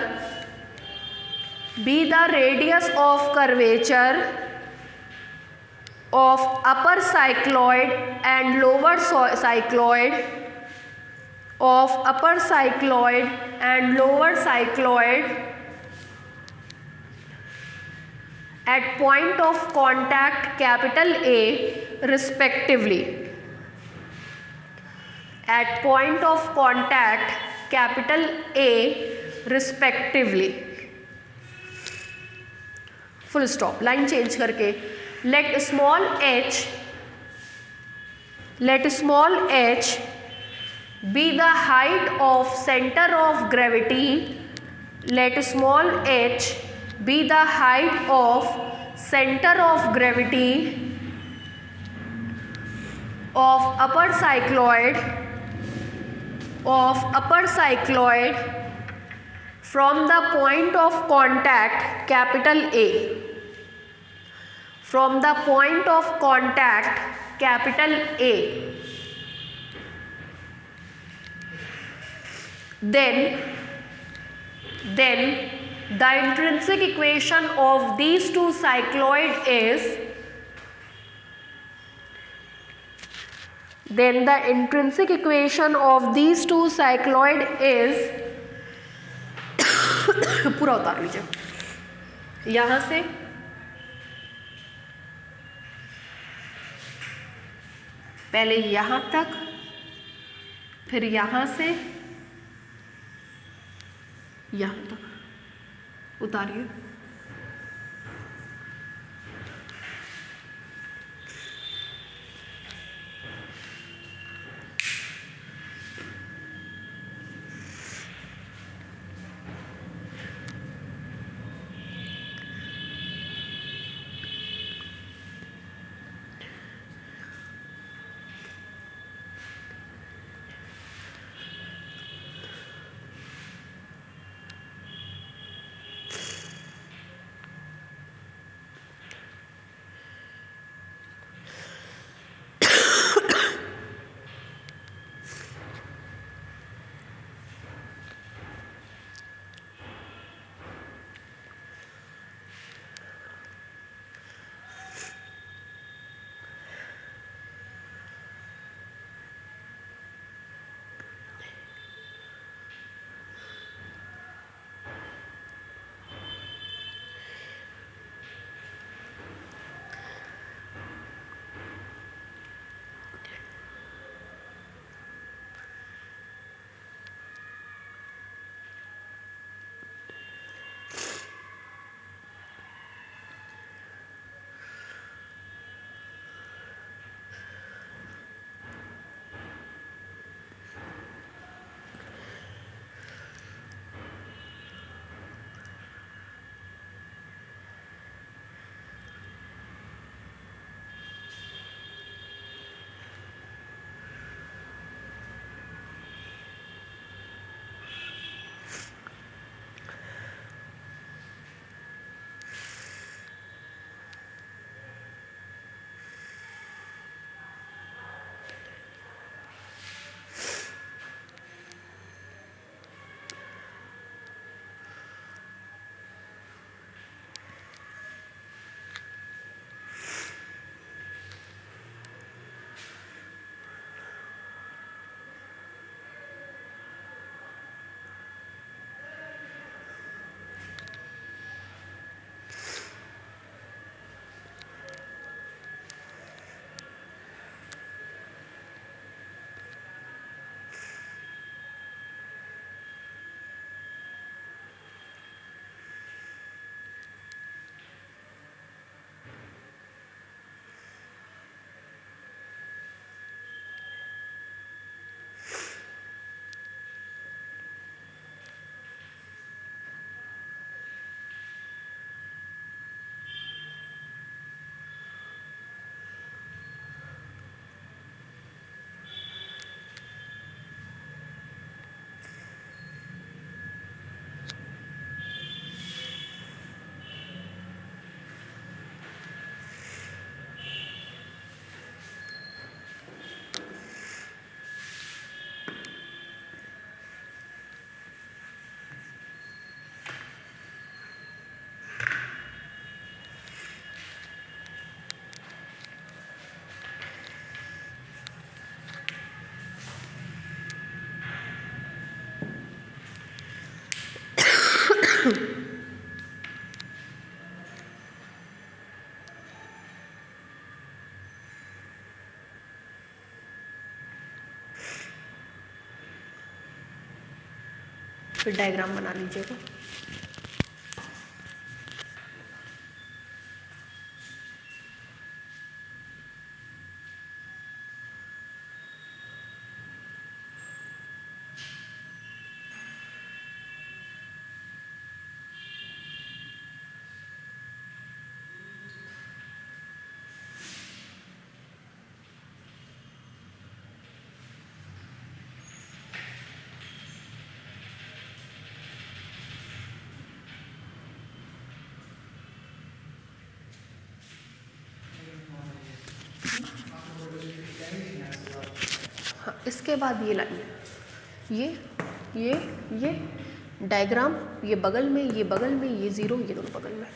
of upper cycloid and lower cycloid at point of contact capital A respectively. At point of contact capital A respectively. Full stop. Line change करके let small h be the height of center of gravity. Let small h be the height of center of gravity of upper cycloid from the point of contact capital A. From the point of contact capital A. Then the intrinsic equation of these two cycloid is पूरा उतार लीजिए यहाँ से पहले यहाँ तक, फिर यहाँ से यहाँ तक उतारिए। फिर डायग्राम बना लीजिएगा। हाँ, इसके बाद ये लाइन, ये डायग्राम, ये बगल में, ये बगल में, ये ज़ीरो, ये दोनों बगल में।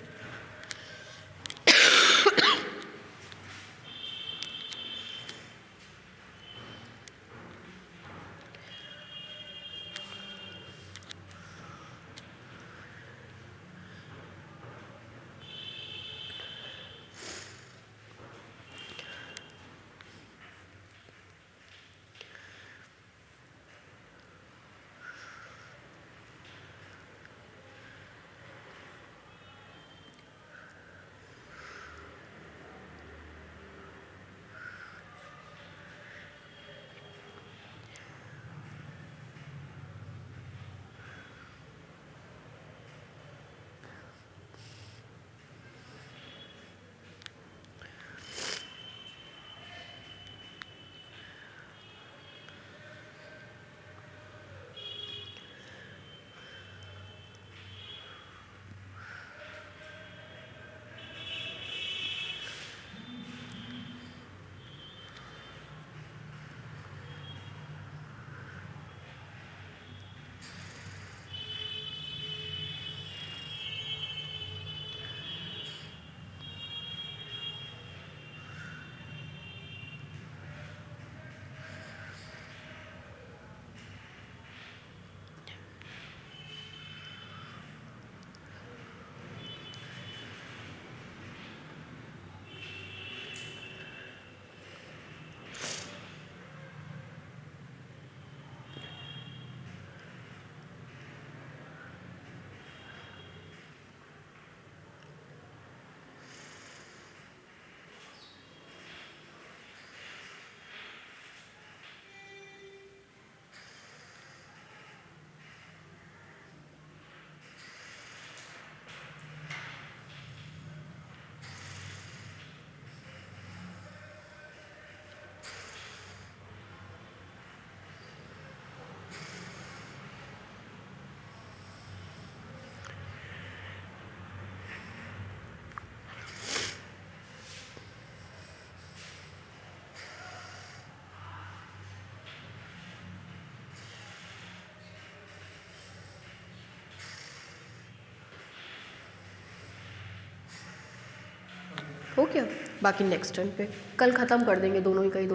हो गया, बाकी नेक्स्ट टर्न पे कल ख़त्म कर देंगे दोनों ही का ही दोनों।